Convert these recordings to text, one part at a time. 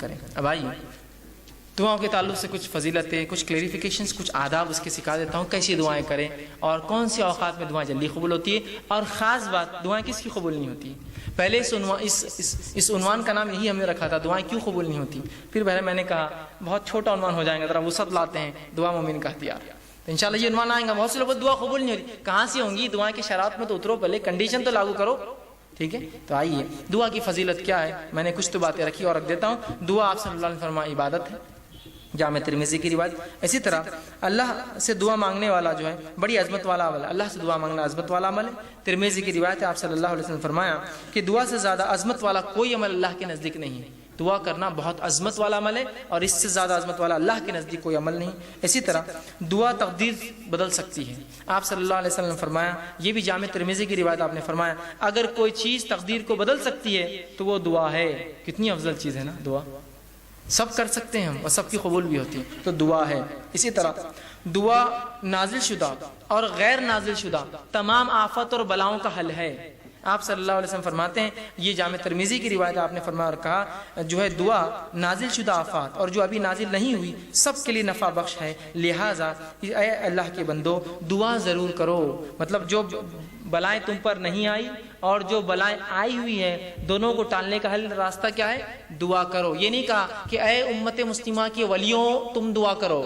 کریں۔ اب آئیے دعاؤں کے تعلق سے کچھ فضیلتیں، کچھ کلیریفیکیشنز، کچھ آداب اس کے سکھا دیتا ہوں، کیسی دعائیں کریں اور کون سی اوقات میں دعائیں جلدی قبول ہوتی ہے، اور خاص بات دعائیں کس کی قبول نہیں ہوتی۔ پہلے اس عنوان کا نام یہی ہم نے رکھا تھا، دعائیں کیوں قبول نہیں ہوتی۔ پھر پہلے میں نے کہا بہت چھوٹا عنوان ہو جائے گا، ذرا وسعت لاتے ہیں، دعا مومن کا ہتھیار۔ تو انشاءاللہ یہ عنوان آئے گا، بہت سے لوگوں کو دعا قبول نہیں ہوتی، کہاں سے ہوں گی؟ دعائیں کی شرائط میں تو اترو، پہلے کنڈیشن تو لاگو کرو، ٹھیک ہے۔ تو آئیے دعا کی فضیلت کیا ہے، میں نے کچھ تو باتیں رکھی اور رکھ دیتا ہوں۔ دعا آپ صلی اللہ علیہ وسلم فرمایا عبادت ہے، جامع ترمذی کی روایت۔ اسی طرح اللہ سے دعا مانگنے والا جو ہے بڑی عظمت والا عمل ہے، اللہ سے دعا مانگنا عظمت والا عمل ہے۔ ترمذی کی روایت ہے، آپ صلی اللہ علیہ وسلم فرمایا کہ دعا سے زیادہ عظمت والا کوئی عمل اللہ کے نزدیک نہیں ہے۔ دعا کرنا بہت عظمت والا عمل ہے اور اس سے زیادہ عظمت والا اللہ کے نزدیک کوئی عمل نہیں۔ اسی طرح دعا تقدیر بدل سکتی ہے، آپ صلی اللہ علیہ وسلم فرمایا، یہ بھی جامع ترمذی کی روایت، آپ نے فرمایا اگر کوئی چیز تقدیر کو بدل سکتی ہے تو وہ دعا ہے۔ کتنی افضل چیز ہے نا دعا، سب کر سکتے ہیں ہم اور سب کی قبول بھی ہوتی ہے، تو دعا ہے۔ اسی طرح دعا نازل شدہ اور غیر نازل شدہ تمام آفات اور بلاؤں کا حل ہے۔ آپ صلی اللہ علیہ وسلم فرماتے ہیں، یہ جامع ترمذی کی روایت آپ نے فرمایا اور کہا جو ہے دعا نازل شدہ آفات اور جو ابھی نازل نہیں ہوئی سب کے لیے نفع بخش ہے، لہٰذا اے اللہ کے بندو دعا ضرور کرو۔ مطلب جو بلائیں تم پر نہیں آئی اور جو بلائیں آئی ہوئی ہیں دونوں کو ٹالنے کا حل راستہ کیا ہے؟ دعا کرو۔ یہ نہیں کہا کہ اے امت مسلمہ کے ولیوں تم دعا کرو،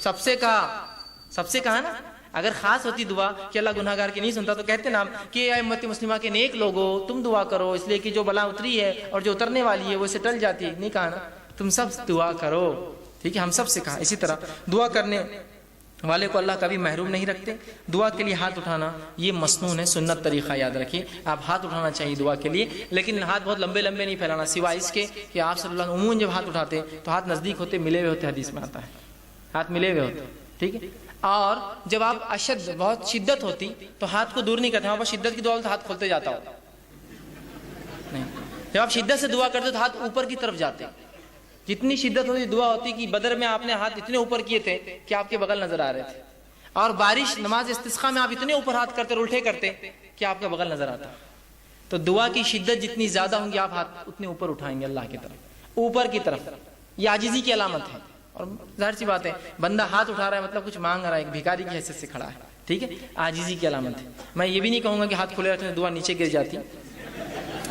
سب سے کہا نا۔ اگر خاص ہوتی دعا کہ اللہ گناہ گار کی نہیں سنتا تو کہتے نا کہ اے امت مسلمہ کے نیک لوگوں تم دعا کرو، اس لیے کہ جو بلا اتری ہے اور جو اترنے والی ہے وہ اسے ٹل جاتی ہے۔ نہیں کہا نا، تم سب دعا کرو، ٹھیک ہے، ہم سب سے کہا۔ اسی طرح دعا کرنے والے کو اللہ کبھی محروم نہیں رکھتے۔ دعا کے لیے ہاتھ اٹھانا یہ مسنون ہے، سنت طریقہ یاد رکھیے، آپ ہاتھ اٹھانا چاہیے دعا کے لیے، لیکن ہاتھ بہت لمبے لمبے نہیں پھیلانا، سوائے اس کے کہ آپ صلی اللہ علیہ وسلم عموماً جب ہاتھ اٹھاتے تو ہاتھ نزدیک ہوتے، ملے ہوئے ہوتے، حدیث میں آتا ہے ہاتھ ملے ہوئے ہوتے، ٹھیک ہے۔ اور جب آپ اشد بہت شدت ہوتی تو ہاتھ کو دور نہیں کرتے، وہاں پر شدت کی دعا تو ہاتھ کھولتے جاتا ہو نہیں، جب آپ شدت سے دعا کرتے تو ہاتھ اوپر کی طرف جاتے۔ جتنی شدت ہوتی دعا ہوتی کہ بدر میں آپ نے ہاتھ اتنے اوپر کیے تھے کہ آپ کے بغل نظر آ رہے تھے، اور بارش نماز استسقاء میں آپ اتنے اوپر ہاتھ کرتے اور الٹے کرتے کہ آپ کا بغل نظر آتا۔ تو دعا کی شدت جتنی زیادہ ہوں گی آپ ہاتھ اتنے اوپر اٹھائیں گے اللہ کی طرف، اوپر کی طرف۔ یہ عاجزی کی علامت ہے، اور ظاہر سی بات ہے بندہ ہاتھ اٹھا رہا ہے مطلب کچھ مانگ رہا ہے، ایک بھکاری کی حیثیت سے کھڑا ہے، ٹھیک ہے، عاجزی کی علامت ہے۔ میں یہ بھی نہیں کہوں گا کہ ہاتھ کھلے رہتے ہیں دعا نیچے گر جاتی،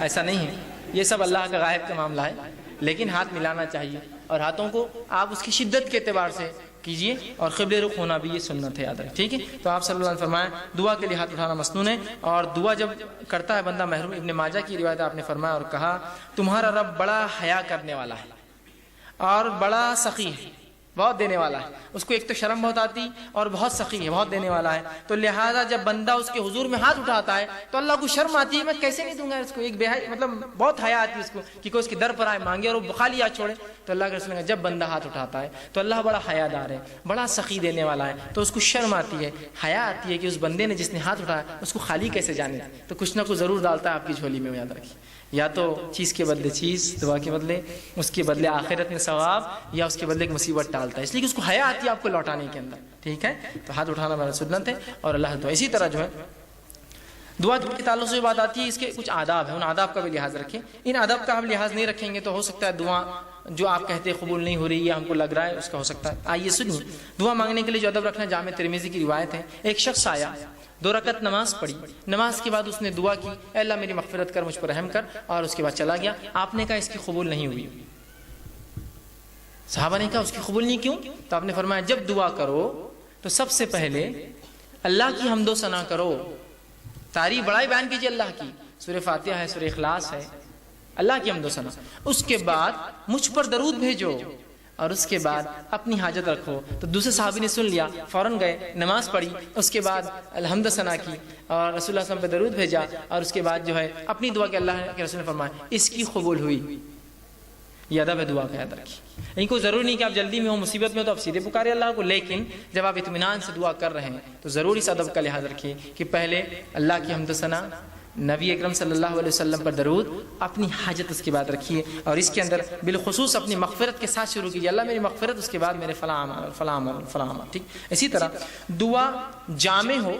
ایسا نہیں ہے، یہ سب اللہ کا غائب کا معاملہ ہے، لیکن ہاتھ ملانا چاہیے اور ہاتھوں کو آپ اس کی شدت کے اعتبار سے کیجئے، اور قبلے رخ ہونا بھی یہ سنت ہے، یاد رکھ، ٹھیک ہے۔ تو آپ صلی اللہ علیہ وسلم فرمایا دعا کے لیے ہاتھ اٹھانا مسنون ہے، اور دعا جب کرتا ہے بندہ محروم۔ ابن ماجہ کی روایت آپ نے فرمایا اور کہا تمہارا رب بڑا حیا کرنے والا ہے اور بڑا سخی ہے، بہت دینے والا ہے، اس کو ایک تو شرم بہت آتی اور بہت سخی ہے، بہت دینے والا ہے، تو لہٰذا جب بندہ اس کے حضور میں ہاتھ اٹھاتا ہے تو اللہ کو شرم آتی ہے، میں کیسے نہیں دوں گا اس کو، ایک مطلب بہت حیا آتی ہے اس کو کہ کوئی اس کے در پر آئے مانگے اور وہ خالی ہاتھ چھوڑے۔ تو اللہ کے رسول نے جب بندہ ہاتھ اٹھاتا ہے تو اللہ بڑا حیا دار ہے، بڑا سخی دینے والا ہے، تو اس کو شرم آتی ہے، حیا آتی ہے کہ اس بندے نے جس نے ہاتھ اٹھایا اس کو خالی کیسے جانے، تو کچھ نہ کچھ ضرور ڈالتا ہے آپ کی جھولی میں، یاد رکھیے، یا تو چیز کے بدلے چیز، دعا کے بدلے، اس کے بدلے آخرت میں ثواب، یا اس کے بدلے ایک مصیبت ٹالتا ہے، اس لیے کہ اس کو حیا آتی ہے آپ کو لوٹانے کے اندر، ٹھیک ہے۔ تو ہاتھ اٹھانا بڑا سنت ہے اور اللہ دعا۔ اسی طرح جو ہے دعا کے تعلق سے بات آتی ہے، اس کے کچھ آداب ہیں، ان آداب کا بھی لحاظ رکھیں۔ ان آداب کا ہم لحاظ نہیں رکھیں گے تو ہو سکتا ہے دعا جو آپ کہتے ہیں قبول نہیں ہو رہی ہے، ہم کو لگ رہا ہے اس کا ہو سکتا ہے۔ آئیے سنیے دعا مانگنے کے لیے جو ادب رکھنا، جامع ترمذی کی روایت ہے، ایک شخص آیا، 2 رکعت نماز پڑھی، نماز کے بعد اس نے دعا کی اے اللہ میری مغفرت کر، مجھ پر رحم کر، اور اس کے بعد چلا گیا۔ آپ نے کہا اس کی قبول نہیں ہوئی، صحابہ نے کہا اس کی قبول نہیں کیوں؟ تو آپ نے فرمایا جب دعا کرو تو سب سے پہلے اللہ کی حمد و ثنا کرو، تعریف بڑائی بیان کیجیے اللہ کی، سورہ فاتحہ ہے، سورہ اخلاص ہے، اللہ کی حمد و ثنا، اس کے بعد مجھ پر درود بھیجو، اور اس کے بعد اپنی حاجت رکھو۔ تو دوسرے صحابی نے سن لیا، فوراً گئے، نماز پڑھی، اس کے بعد الحمد ثنا کی اور رسول اللہ صلی اللہ علیہ وسلم پہ درود بھیجا، اور اس کے بعد جو ہے اپنی دعا کہ اللہ کے رسول نے فرمایا اس کی قبول ہوئی۔ یہ ادب ہے دعا کا، یاد رکھیے۔ ان کو ضروری نہیں کہ آپ جلدی میں ہو، مصیبت میں ہو تو آپ سیدھے پکارے اللہ کو، لیکن جب آپ اطمینان سے دعا کر رہے ہیں تو ضرور اس ادب کا لحاظ رکھیے کہ پہلے اللہ کی حمد و ثنا، نبی اکرم صلی اللہ علیہ وسلم پر درود، اپنی حاجت اس کے بعد رکھیے، اور اس کے اندر بالخصوص اپنی مغفرت کے ساتھ شروع کیجیے، اللہ میری مغفرت، اس کے بعد میرے فلاں عمل فلاں عمل فلاں عمل، ٹھیک۔ اسی طرح دعا جامع ہو،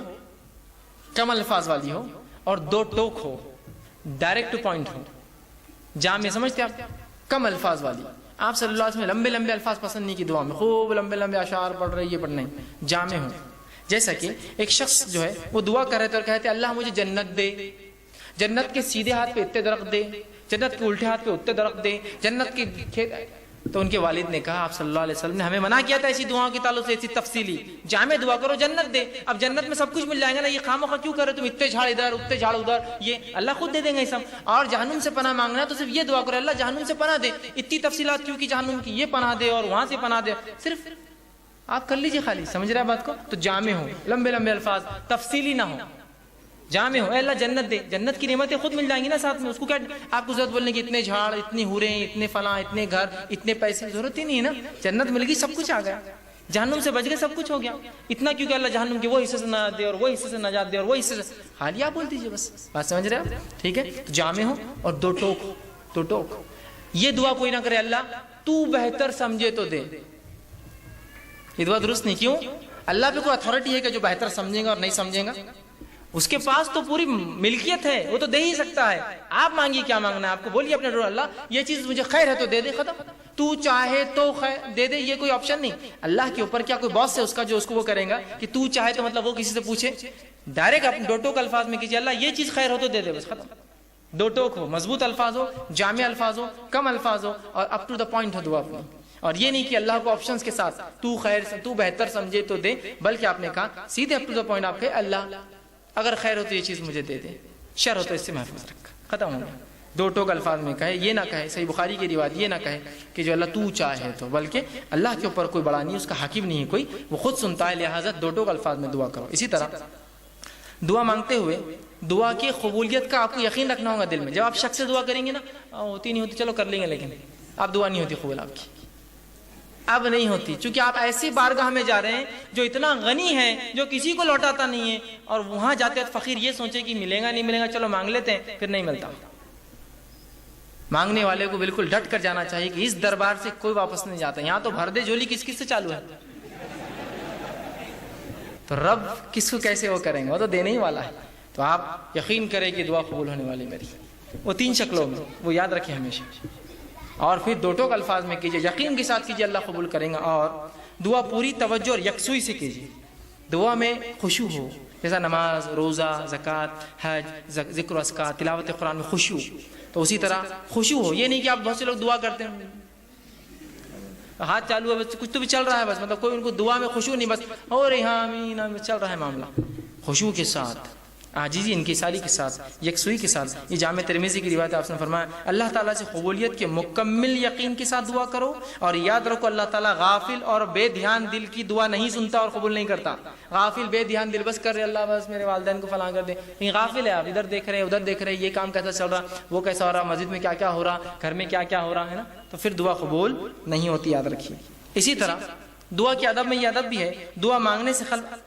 کم الفاظ والی ہو، اور 2 ٹوک ہو، ڈائریکٹ ٹو پوائنٹ ہو۔ جامع سمجھتے آپ، کم الفاظ والی، آپ صلی اللہ علیہ وسلم لمبے لمبے الفاظ پسند نہیں کی دعا میں، خوب لمبے لمبے اشعار پڑھ رہے یہ پڑھنے، جامع ہوں. جیسا کہ ایک شخص جو ہے وہ دعا کر رہے تھے اور کہتے اللہ مجھے جنت دے، جنت کے سیدھے ہاتھ پہ اتنے درخت دے، جنت کے الٹے ہاتھ پہ اتنے درخت دے، جنت کے کھیت. تو ان کے والد نے کہا آپ صلی اللہ علیہ وسلم نے ہمیں منع کیا تھا ایسی دعاؤں کے تعلق سے، ایسی تفصیلی جامع دعا کرو جنت دے. اب جنت میں سب کچھ مل جائے گا نا، یہ خواہ کیوں کر رہے تم اتنے جھاڑ ادھر اتنے جھاڑ ادھر، یہ اللہ خود دے دیں گے یہ سب. اور جہنم سے پناہ مانگنا ہے تو صرف یہ دعا کرو اللہ جہنم سے پناہ دے. اتنی تفصیلات کیوں کہ جہنم کی یہ پناہ دے اور وہاں سے پناہ دے، صرف آپ کر لیجیے خالی. سمجھ رہے ہیں بات کو؟ تو جامع ہو، لمبے لمبے الفاظ، تفصیلی نہ ہو، جامع ہو. اے اللہ جنت دے، جنت کی نعمتیں خود مل جائیں گی نا ساتھ میں. اس کو کیا آپ کو ضرورت بولنے کی اتنے جھاڑ، اتنی حوریں، اتنے فلاں، اتنے گھر، اتنے پیسے، ضرورت ہی نہیں ہے نا. جنت مل گئی، سب کچھ آ گیا. جہنم سے بچ گئے، سب کچھ ہو گیا. اتنا کیوں کہ اللہ جہنم کے وہ حصے سے نجات دے اور وہ حصے سے نجات دے اور وہ حصے سے، خالی آپ بول دیجیے بس. بات سمجھ رہے آپ؟ ٹھیک ہے. تو جامع ہو اور دو ٹوک. یہ دعا کوئی نہ کرے اللہ تو بہتر سمجھے تو دے. یہ دعا درست نہیں. کیوں؟ اللہ پہ کوئی اتھارٹی ہے کہ جو بہتر سمجھے گا اور نہیں سمجھے گا؟ اس کے پاس تو پوری ملکیت ہے، وہ تو دے ہی سکتا ہے. آپ مانگیے کیا مانگنا ہے آپ کو، بولیے اپنے ڈور اللہ یہ چیز مجھے خیر ہے تو دے دے، ختم. تو چاہے تو خیر دے دے، یہ کوئی آپشن نہیں. اللہ کے اوپر کیا کوئی باس ہے اس کا جو اس کو وہ کرے گا کہ تو چاہے تو مطلب وہ کسی سے پوچھے؟ ڈائریکٹ اپنے دو ٹوک الفاظ میں کیجیے اللہ یہ چیز خیر ہو تو دے دے، بس ختم. دو ٹوک ہو، مضبوط الفاظ ہو، جامع الفاظ ہو، کم الفاظ ہو اور اپ ٹو دا پوائنٹ ہو دعا اپنی. اور یہ نہیں کہ اللہ کو آپشنز کے ساتھ تو خیر تو بہتر سمجھے تو دے، بلکہ آپ نے کہا سیدھے اپ ٹو دا پوائنٹ. آپ کہے اللہ اگر خیر ہو تو یہ چیز مجھے دے دے، شر ہو تو اس سے محفوظ رکھ، ختم ہو گیا. دو ٹوک الفاظ میں کہے، یہ نہ کہے صحیح بخاری کی روایت یہ نہ کہے کہ جو اللہ تو چاہے تو، بلکہ اللہ کے اوپر کوئی بڑا نہیں، اس کا حاکم نہیں ہے کوئی، وہ خود سنتا ہے. لہٰذا دو ٹوک الفاظ میں دعا کرو. اسی طرح دعا مانگتے ہوئے دعا کی قبولیت کا آپ کو یقین رکھنا ہوگا دل میں. جب آپ شخص سے دعا کریں گے نا ہوتی نہیں ہوتی چلو کر لیں گے، لیکن آپ دعا نہیں ہوتی قبول، آپ کی اب نہیں ہوتی، چونکہ آپ ایسی بارگاہ میں جا رہے ہیں جو اتنا غنی ہے، جو کسی کو لوٹاتا نہیں ہے. اور وہاں جاتے ہیں فقیر یہ سوچے کہ ملے گا نہیں ملے گا، چلو مانگ لیتے ہیں، پھر نہیں ملتا. مانگنے والے کو بالکل ڈٹ کر جانا چاہیے کہ اس دربار سے کوئی واپس نہیں جاتا. یہاں تو بھر دے جھولی کس کس سے چالو ہے، تو رب کس کو کیسے وہ کریں گے، وہ تو دینے ہی والا ہے. تو آپ یقین کریں کہ دعا قبول ہونے والی میری وہ 3 شکلوں میں، وہ یاد رکھیں ہمیشہ. اور پھر دو ٹوک الفاظ میں کیجیے، یقین کے ساتھ کیجیے اللہ قبول کریں گا. اور دعا پوری توجہ اور یکسوئی سے کیجیے. دعا میں خشوع ہو، جیسا نماز، روزہ، زکوٰۃ، حج، ذکر و اذکار، تلاوت قرآن میں خشوع، تو اسی طرح خشوع ہو. یہ نہیں کہ آپ بہت سے لوگ دعا کرتے ہیں ہاتھ چالو ہے بس کچھ تو بھی چل رہا ہے، بس مطلب کوئی ان کو دعا میں خشوع نہیں، بس اور یہاں آمین چل رہا ہے معاملہ. خشوع کے ساتھ، عاجزی انکساری کے ساتھ، یکسوئی کے ساتھ. یہ جامع ترمذی کی روایت آپ نے فرمایا اللہ تعالیٰ سے قبولیت کے مکمل یقین کے ساتھ دعا کرو. اور یاد رکھو اللہ تعالیٰ غافل اور بے دھیان دل کی دعا نہیں سنتا اور قبول نہیں کرتا. غافل بے دھیان دل بس کر رہے اللہ بس میرے والدین کو فلاں کر دے، لیکن غافل ہے آپ ادھر دیکھ رہے ادھر دیکھ رہے، یہ کام کیسا چل رہا، وہ کیسا ہو رہا، مسجد میں کیا کیا ہو رہا، گھر میں کیا کیا ہو رہا ہے نا، تو پھر دعا قبول نہیں ہوتی، یاد رکھیے. اسی طرح دعا کے ادب میں یہ ادب بھی ہے، دعا مانگنے سے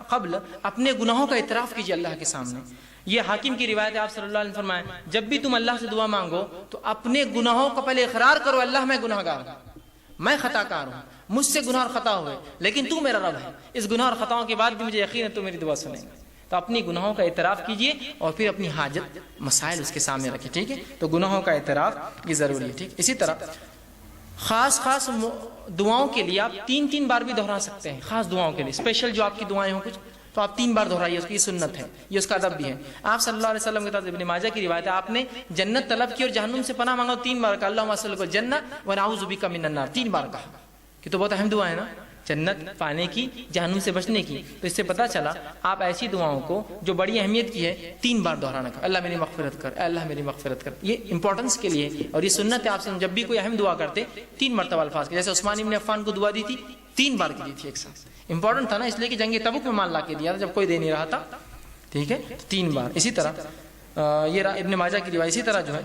قبل اپنے گناہوں کا اعتراف کیجیے اللہ کے سامنے. یہ حاکم کی روایت ہے، آپ صلی اللہ علیہ وسلم فرمائے جب بھی تم اللہ سے دعا مانگو تو اپنے گناہوں کا پہلے اقرار کرو، اللہ میں گناہ گار ہوں، میں خطا کار ہوں، مجھ سے گناہ اور خطا ہوئے، لیکن تو میرا رب ہے، اس گناہ اور خطاؤں کے بعد بھی مجھے یقین ہے تو میری دعا سنیں گا. تو اپنی گناہوں کا اعتراف کیجیے اور پھر اپنی حاجت مسائل اس کے سامنے رکھیں. ٹھیک ہے، تو گناہوں کا اعتراف یہ ضروری ہے. ٹھیک. اسی طرح خاص دعاؤں کے لیے آپ 3 بار بھی دہرا سکتے ہیں. خاص دعاؤں کے لیے اسپیشل جو آپ کی دعائیں ہوں کچھ تو آپ 3 بار دہرائیے، اس کی سنت ہے، یہ اس کا ادب بھی ہے. آپ صلی اللہ علیہ وسلم کے تعلق ابن ماجہ کی روایت ہے آپ نے جنت طلب کی اور جہنم سے پناہ مانگا 3 بار کہا اللہم اسألک الجنۃ ونعوذ بک من النار، 3 بار کہا. کہ تو بہت اہم دعا ہے نا، جنت پانے کی، جہنم سے بچنے کی. تو اس سے پتہ چلا آپ ایسی دعاؤں کو جو بڑی اہمیت کی ہے 3 بار دہرانا کا، اللہ میری مغفرت کر، اے اللہ میری مغفرت کر. یہ امپورٹنس کے لیے اور یہ سنت ہے. آپ سے جب بھی کوئی اہم دعا کرتے 3 مرتبہ الفاظ کے، جیسے عثمان بن عفان کو دعا دی تھی 3 بار کی دی تھی ایک ساتھ. امپورٹنٹ تھا نا، اس لیے کہ جنگ تبوک میں مال لا کے دیا تھا جب کوئی دے نہیں رہا تھا. ٹھیک ہے، 3 بار. اسی طرح یہ ابن ماجہ کی روایت. اسی طرح جو ہے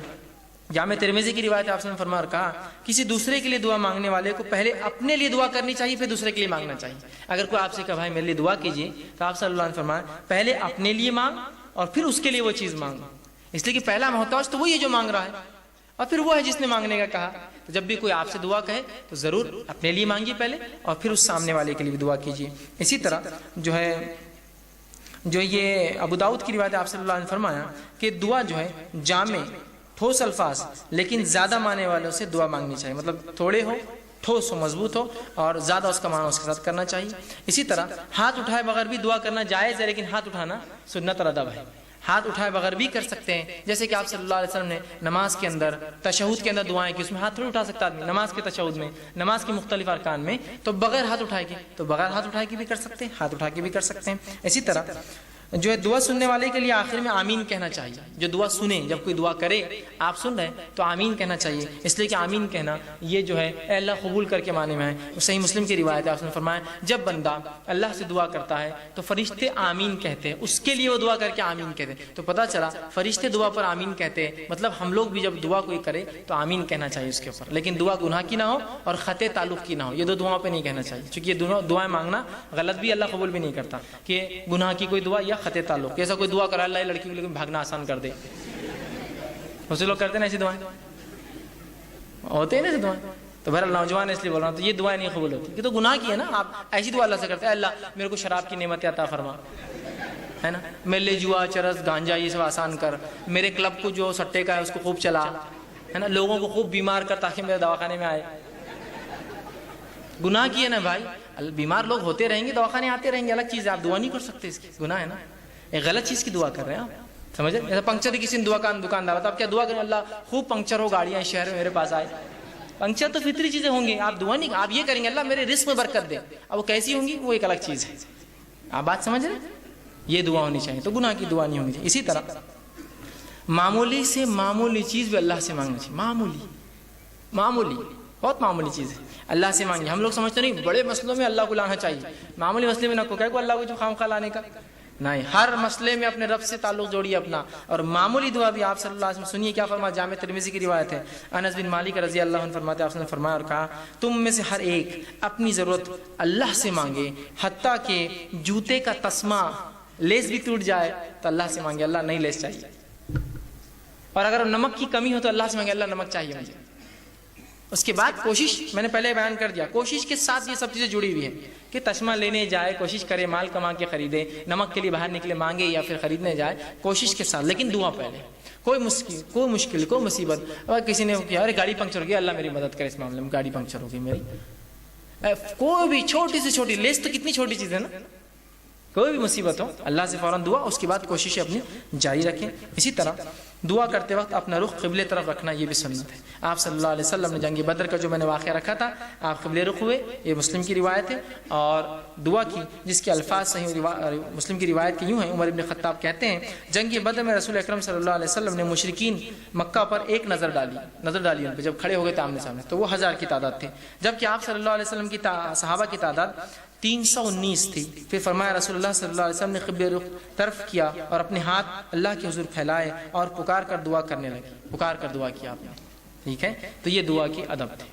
جامع ترمذی کی روایت آپ نے فرمایا اور کہا کسی دوسرے کے لیے دعا مانگنے والے کو پہلے اپنے لیے دعا کرنی چاہیے پھر دوسرے کے لیے مانگنا چاہیے. اگر کوئی آپ سے کہا بھائی میرے لیے دعا کیجیے تو آپ صلی اللہ علیہ وسلم فرمایا پہلے اپنے لیے مانگ اور پھر اس کے لیے وہ چیز مانگو، اس لیے کہ پہلا محتاج تو وہی ہے جو مانگ رہا ہے اور پھر وہ ہے جس نے مانگنے کا کہا. تو جب بھی کوئی آپ سے دعا کہے تو ضرور اپنے لیے مانگیے پہلے اور پھر اس سامنے والے کے لیے بھی دعا کیجیے. اسی طرح جو یہ ابو داؤد کی روایت آپ صلی اللہ علیہ وسلم فرمایا کہ دعا جو ہے جامع ٹھوس الفاظ لیکن زیادہ معنی والوں سے دعا مانگنی چاہیے، مطلب تھوڑے ہو، ٹھوس ہو، مضبوط ہو اور زیادہ اس کا معنی اس کے ساتھ کرنا چاہیے۔ اسی طرح ہاتھ اٹھائے بغیر بھی دعا کرنا جائز ہے، لیکن ہاتھ اٹھانا سنت اور ادب ہے۔ ہاتھ اٹھائے بغیر بھی کر سکتے ہیں، جیسے کہ آپ صلی اللہ علیہ وسلم نے نماز کے اندر تشہد کے اندر دعائیں کی، اس میں ہاتھ تھوڑی اٹھا سکتا آدمی، نماز کے تشہد میں، نماز کے مختلف ارکان میں، تو بغیر ہاتھ اٹھائے کے، تو بغیر ہاتھ اٹھائے کے بھی کر سکتے ہیں، ہاتھ اٹھا کے بھی کر سکتے ہیں۔ اسی طرح جو ہے دعا سننے والے کے لیے آخر میں آمین کہنا چاہیے، جو دعا سنے، جب کوئی دعا کرے آپ سن رہے ہیں تو آمین کہنا چاہیے، اس لیے کہ آمین کہنا یہ جو ہے اے اللہ قبول کر کے معنی میں ہے۔ صحیح مسلم کی روایت ہے، آپ نے فرمایا جب بندہ اللہ سے دعا کرتا ہے تو فرشتے آمین کہتے ہیں، اس کے لیے وہ دعا کر کے آمین کہتے ہیں۔ تو پتہ چلا فرشتے دعا پر آمین کہتے ہیں، مطلب ہم لوگ بھی جب دعا کوئی کرے تو آمین کہنا چاہیے اس کے اوپر، لیکن دعا گناہ کی نہ ہو اور خطے تعلق کی نہ ہو، یہ دو دعاؤں پہ نہیں کہنا چاہیے، چونکہ یہ دونوں دعائیں مانگنا غلط بھی، اللہ قبول بھی نہیں کرتا کہ گناہ کی کوئی دعا یا خطے تعلق۔ جیسا کوئی دعا کرا اللہ یہ لڑکی کو لیکن بھاگنا آسان کر دے، بہت سے لوگ کرتے ہیں نا ایسی دعائیں، ہوتے ہیں نا ایسی دعائیں، تو بہرحال نوجوان اس لیے بول رہا ہوں تو یہ دعائیں نہیں قبول ہوتی، کہ تو گناہ کی ہے نا۔ آپ ایسی دعا اللہ سے کرتے ہیں اللہ میرے کو شراب کی نعمت عطا فرما، ہے نا، میرے لیے جوا چرس گانجا یہ سب آسان کر، میرے کلب کو جو سٹے کا ہے اس کو خوب چلا، ہے نا، لوگوں کو خوب بیمار کر تاکہ میرے دواخانے میں آئے۔ گناہ کی ہے نا بھائی، بیمار لوگ ہوتے رہیں گے، دواخانے آتے رہیں گے، الگ چیز ہے، آپ دعا نہیں کر سکتے، اس کی گناہ ہے نا، ایک غلط چیز کی دعا کر رہے ہیں آپ، سمجھے؟ جیسا پنکچر کی کسی نے دکاندار تو آپ کیا دعا کریں اللہ خوب پنکچر ہو گاڑیاں اس شہر میں میرے پاس آئے؟ پنکچر تو فطری چیزیں ہوں گی، آپ دعا نہیں، آپ یہ کریں گے اللہ میرے رزق میں برکت دے، اب وہ کیسی ہوں گی وہ ایک الگ چیز ہے، آپ بات سمجھ رہے ہیں؟ یہ دعا ہونی چاہیے، تو گناہ کی دعا نہیں ہونی چاہیے۔ اسی طرح معمولی سے معمولی چیز بھی اللہ سے مانگنا چاہیے، معمولی بہت معمولی چیز ہے اللہ سے مانگی۔ ہم لوگ سمجھتے نہیں بڑے مسئلوں میں اللہ کو لانا چاہیے، معمولی مسئلے میں نہ کو اللہ کو جو خواہ لانے کا نہیں، ہر مسئلے میں اپنے رب سے تعلق جوڑیے اپنا، اور معمولی دعا بھی آپ صلی اللہ علیہ وسلم سنیے کیا فرمایا، جامع ترمذی کی روایت ہے، انس بن مالک رضی اللہ عنہ فرماتے ہیں آپ نے فرمایا اور کہا تم میں سے ہر ایک اپنی ضرورت اللہ سے مانگے، حتیٰ کہ جوتے کا تسمہ لیس بھی ٹوٹ جائے تو اللہ سے مانگے اللہ نہیں لیس چاہیے، اور اگر نمک کی کمی ہو تو اللہ سے مانگے اللہ نمک چاہیے مجھے۔ اس کے بعد کوشش، میں نے پہلے بیان کر دیا، کوشش کے ساتھ یہ سب چیزیں جڑی ہوئی ہیں کہ تسمہ لینے جائے، کوشش کرے مال کما کے خریدے، نمک کے لیے باہر نکلے مانگے یا پھر خریدنے جائے، کوشش کے ساتھ، لیکن دعا پہلے۔ کوئی مشکل کوئی مصیبت، اگر کسی نے کیا ارے گاڑی پنکچر ہو گئی، اللہ میری مدد کرے اس معاملے میں، گاڑی پنکچر ہو گئی میری، کوئی بھی چھوٹی سے چھوٹی، لیس تو کتنی چھوٹی چیز ہے نا، کوئی بھی مصیبت ہو اللہ سے فوراً دعا، اس کے بعد کوششیں اپنی جاری رکھیں۔ اسی طرح دعا کرتے وقت اپنا رخ قبلے طرف رکھنا یہ بھی سنت ہے۔ آپ صلی اللہ علیہ وسلم نے جنگ بدر کا جو میں نے واقعہ رکھا تھا، آپ قبلے رخ ہوئے، یہ مسلم کی روایت ہے، اور دعا کی جس کے الفاظ صحیح مسلم کی روایت کے یوں ہیں، عمر بن خطاب کہتے ہیں جنگ بدر میں رسول اکرم صلی اللہ علیہ وسلم نے مشرکین مکہ پر ایک نظر ڈالی ان پہ جب کھڑے ہو گئے آمنے سامنے، تو وہ 1000 کی تعداد تھے، جبکہ آپ صلی اللہ علیہ وسلم کی صحابہ کی تعداد 319 تھی۔ پھر فرمایا رسول اللہ صلی اللہ علیہ وسلم نے قبلے رخ طرف کیا اور اپنے ہاتھ اللہ کے حضور پھیلائے اور پکار کر دعا کرنے لگے، پکار کر دعا کیا آپ نے، ٹھیک ہے، تو یہ دعا کی ادب تھی۔